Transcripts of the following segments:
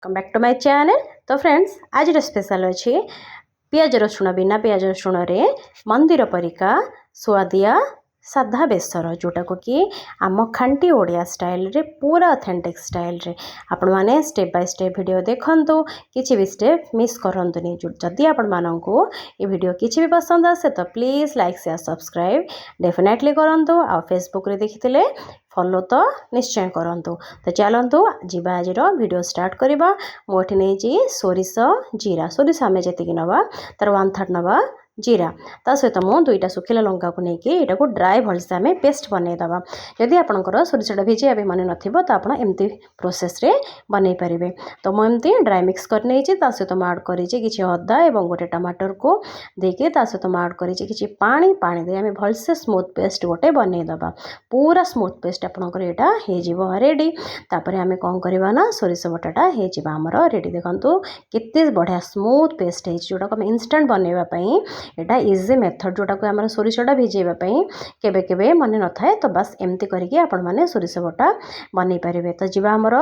Welcome back to my channel. तो friends आज special अच्छे पियाज रसुण बिना पियाज रसुण रे मंदिर परिका सुआदिया साधा बेसर जोटा को कि आम खांटी ओडिया स्टाइल रे पूरा ऑथेंटिक स्टाइल रे आपण माने स्टेप बाय स्टेप वीडियो देखंतु किछि भी स्टेप मिस करंतुनी। जदि आपण मानंको ये वीडियो किछि भी पसंद आसे तो please like share subscribe definitely करंतु। आ फेसबुक रे देखिथिले फॉलो तो निश्चय करंतु। तो चलंतु जीवा आज वीडियो स्टार्ट करबा। मोठी नहीं सोरिष जीरा सोरिष आम जी नवा तार 1/3 नवा जीरा ता सहित मु 2टा सुखिला लंका को लेकिन यहाँ को ड्राए भलसे आम पेस्ट बनईदबा। जदि आपंकर सोरिषटा भिजिया भी मन नथिबो तो आपण एमती प्रोसेस रे बनई पारिबे। तो मु एमती ड्राए मिक्स कर नहीं ता सहित मु ऐड करिछि किछि अदा एवं गोटे टमाटर को देके ता सहित मु ऐड करिछि किछि पानी पानी दे आम भलसे स्मूथ पेस्ट गोटे बनईदबा। पूरा स्मूथ पेस्ट आपंकर एटा हे जिवो रेडी। तापर आम कौन करवा ना सोरिष बटाटा हे जिवो हमर रेडी। देखंतु केते बढ़िया स्मूथ पेस्ट हे जोटा को इंस्टेंट बनैबा पई एटा इजी मेथड जोटा को आम सोरिषटा भिजेबा केबे केबे मन न थाए। तो बस एमती करके आपण माने सोरिष बटा बनई पारिबे। तो जीवा हमर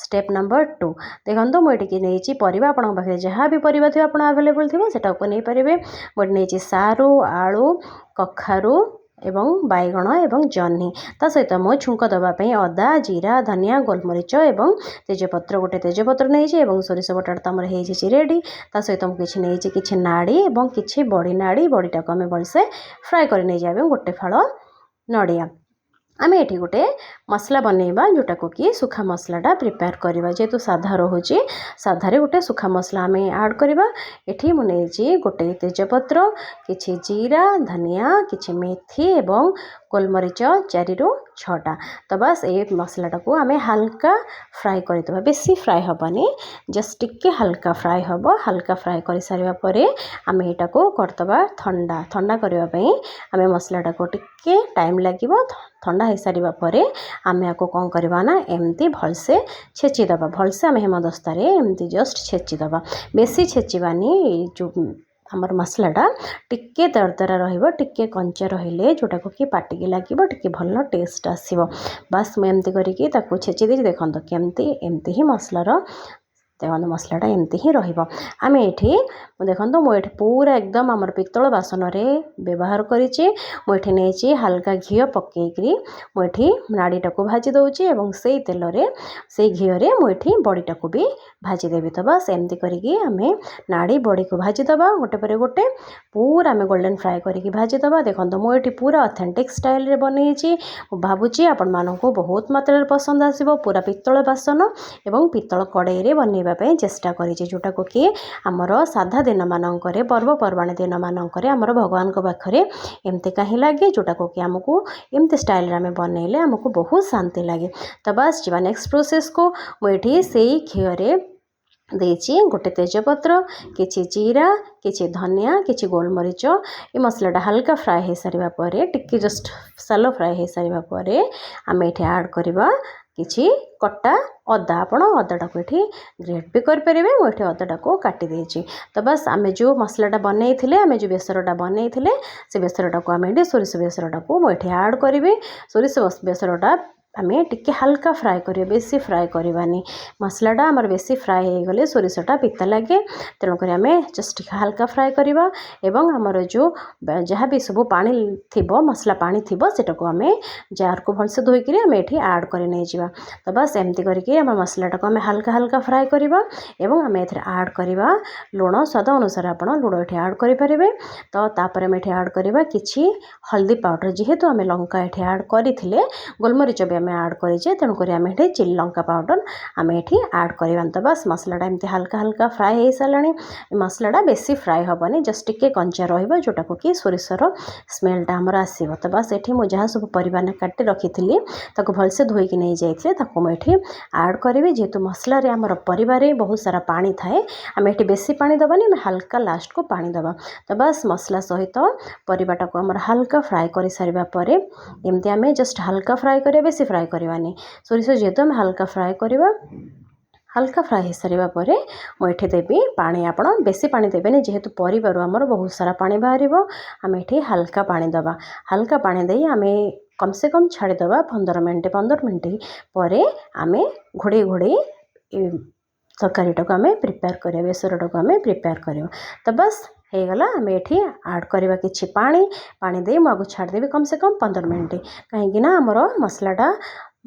स्टेप नंबर 2 देखंतु मुझे नहीं परिबा आपण पाखे जहाँ भी परिबा थिबा आपण अवेलेबल थिबो सेटा को नहीं पारिबे। मुझे नहीं सारू आलू कखारू एवं बैगण एवं जह्नी ता सहित मो छुंक दवाई अदा जीरा धनिया गोलमरीच एवं तेजपत्र गोटे तेजपत्र नहीं सोरिष बटाटा तमर हो रेडी। ता सहित मुझे नहीं किसी नाड़ी एवं किसी बड़ी नाड़ी बड़ीटा को आम भलसे फ्राए कर नहीं जाए गोटे फाड़ नड़िया आम ये गोटे मसला बनैबा जोटा को कि सुखा मसलाटा प्रिपेयर करवा। जेहेतु साधा रोचे साधारे गोटे सुखा मसला आम ऐड करवा। ये मुझे गोटे तेजपत्र किछि जीरा धनिया किछि मेथी एवं गोलमरीच 4 ରୁ 6टा। तो बस ये मसलाटा को आम हल्का फ्राए करदे बेसी फ्राए हेनी जस्ट टिके हल्का फ्राए हम। हल्का फ्राए कर सारा पर आम यहाँ को करदे ठंडा ठंडा करने आम मसलाटा को टिके टाइम लगे ठंडा हो सारा पर आम या कौन करवा ना एमती भलसे छेचिदबा। भलसे आम हेमदस्तार एमती जस्ट छेचिदबा बेसी छेचबानी जो आमर मसलाटा टिके दरदरा टिके कंचा रहिले जोटा को कि पाटिके लगे टिके भल टेस्ट आसीबो। बस मुझे एमती करके छेची दे देखो केमती एमती ही मसलार देखो मसलाटा एमती ही रमें ये देखो मुझे पूरा एकदम आमर पित्तल बासन व्यवहार करी नहीं हल्का घी पकईकरी मुझे नाड़ीटा को भाजी दौची और से तेल से घीरे मुझे बड़ीटा को भी भाजीदेवी। तो बस एमती करके आम नाड़ी बड़ी को भाजीदबा गोटे पर गोटे पूरा आम गोल्डन फ्राए करके भाजीदबा। देखो मुझे पूरा ऑथेंटिक स्टाइल रे बनई भावुची आपण मानक बहुत मात्रा पसंद आसीबो। पूरा पित्तल बासन एवं पित्तल कड़ाई रे बनैबा चेष्टा करी जोटा को कि आमर साधा दिन मानक पर्वपर्वाणी दिन मानक आमर भगवान को पाखरे एमती कहीं लगे जोटा को कि आमको एमती स्टाइल रे आम बनैले आमको बहुत शांति लगे। तो बस जीवा नेक्स्ट प्रोसेस को मुझे से घीरे देची गोटे तेजपत्र किछि जीरा किछि धनिया किछि गोलमरीच ये मसलाटा हल्का फ्राए हो सारा पर टिके जस्ट सालो फ्राए हो सारा पर आम ये ऐड करवा किछि कटा अदा। आपण अदाटा को ये ग्रेट भी करेंगे मुझे अदाटा को काटी देछि। तो बस आम जो मसलाटा बनई आम जो बेसरटा बनई से बेसरटा को आम ये सोरिष बेसरटा को मुझे ऐड करी। सोरिष बेसरटा आम टिके हल्का फ्राए करें बेसी फ्राए करवानी मसलाटा आमर बेसी फ्राए हो गले सोरिषटा पिता लगे तेणुक आम जस्ट हल्का फ्राए करवा। एवं आमर जो जहाँ भी सब पानी थी मसला पानी थी सेटा को आम जार को भलसे धोईकरी आम ये ऐड कर नहीं जावा। तो बस एमती करके आम मसलाटा को आम हल्का हल्का फ्राए करवा एवं आम ये ऐड करवा लुण स्वाद अनुसार आप लुण ये ऐड करेंगे। तो तापर आम ये ऐड करवा किछि हल्दी पाउडर जेहेतु आम लंका ये ऐड करते गोलमरीच भी आम ऐड करें तेणुक आम ये चिली लंका पाउडर आम ये ऐड करवा। तो बस मसलाटा एमती हल्का हल्का फ्राए हो सारे मसलाटा बेसी फ्राए हेनी जस्ट टिके कंचा रोटा को कि सोरिषर स्मेलटा आमर आसो। तो बस ये मुझे जहाँ सब परिवार काटी रखी भलसे धोईकी नहीं जाते मुझे ऐड करी। जेहेतु मसला आमर परिवार बहुत सारा पानी थाए आम ये बेसी पानी दबानी आम हल्का लास्ट को पानी दबा। तो बस मसला सहित परिवाटा को आमर हल्का फ्राए कर सारा पर एमती आम जस्ट हल्का फ्राए करें बेसी फ्राए करवानी सोरिष जेहेतु आम हल्का फ्राए करवा। हल्का फ्राए हो सारा पर मुझे देवी पानी आप बेसी पानी देवेनि जेहेतु परिवार आमर बहुत सारा पानी बाहर आम ये हल्का पानी दबा। हल्का पानी दे आम कम से कम छाड़ीदबा 15 मिनट पर आम घोड़े घोड़े तरकारीटा को आम प्रिपेयर करिया बेसरटा को आम प्रिपेयर करिया। तो बस हो गला आम ये आड करवा कि पानी दे मुझे छाड़देवी कम से कम 15 मिनट कहीं आमर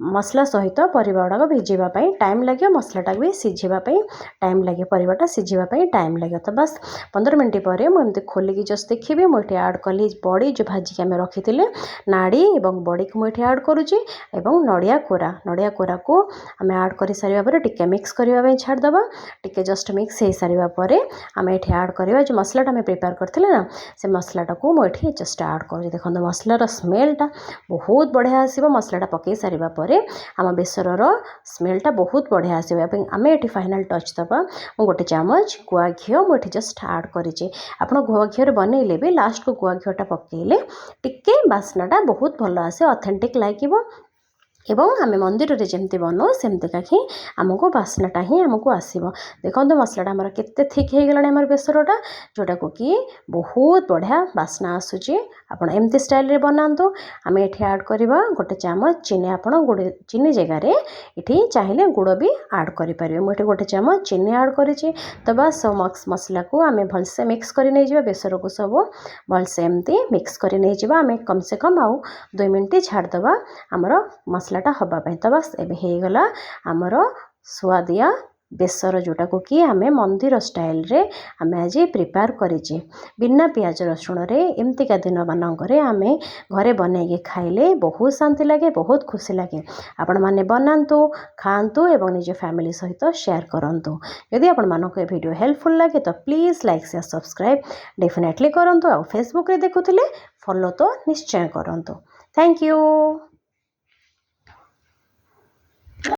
मसला सहित परिबा गुड़ाक भिजापी टाइम लगे मसलाटा भी सीझापी टाइम लगे परिबाटा सीझापी टाइम लगे। तो बस 15 मिनट पर मुझे खोलिकी जस्ट देखी मुझे आड कली बड़ी जो भाजिक आम रखी थे नाड़ी और बड़ी को मुझे आड करुच्ची नड़िया कोरा को आम आड कर सारे टिके मिक्स करने छाड़देवा टिके जस्ट मिक्स हो सारापर आम ये आड करवा जो मसलाटा आम प्रिपेयर करते ना से मसलाटा को मुझे जस्ट आड कर देखो मसलार स्मेलटा बहुत बढ़िया आसो मसलाटा पकई सारापर आम बेसर स्मेलटा बहुत बढ़िया आसो। आम ये फाइनाल टच दबा गोटे चामच गुआ घी मुझे जस्ट आड करी आप गुआ घी बनइले भी लास्ट को गुआ घीटा पकईले टिके बास्नाटा बहुत भल आसे ऑथेंटिक लगे एवं आम मंदिर रे जमती बनाओ सेमती ही आमको बास्नाटा ही आमको आसो। देखो मसलाटा आमर केते थिक हो गला आम बेसरटा जोटा को कि बहुत बढ़िया बास्ना आसूची आपड़ एमती स्टाइल रे बनातु। आम ये आड करवा गोटे चामच चीनी आपड़ गुड़ चीनी जगार ये चाहिए गुड़ भी आड करेंगे मुझे गोटे चामच चीनी आड करी। तो बस सब मसला को आम भलसे मिक्स कर बेसर को सब भलसे एमती मिक्स कर आम कम से कम आउ 2 मिनट छाड़देवा आमर मसला हवापाई। तो बस एबे हो गला आमर सुआदिया बेसर जोटा को कि आम मंदिर स्टाइल रे आम आज प्रिपेयर करें बिना पियाज रसुण रे एमतीका दिन मानक आम घरे बनईके खाइले बहुत शांति लगे बहुत खुशी लगे। आपण माने बनातु खातु एवं निज फैमिली सहित शेयर करंतु। यदि आपण मानक ये वीडियो हेल्पफुल लगे तो please like share subscribe definitely करंतु। आ फेसबुक रे देखुथिले फॉलो तो निश्चय करंतु। Thank you.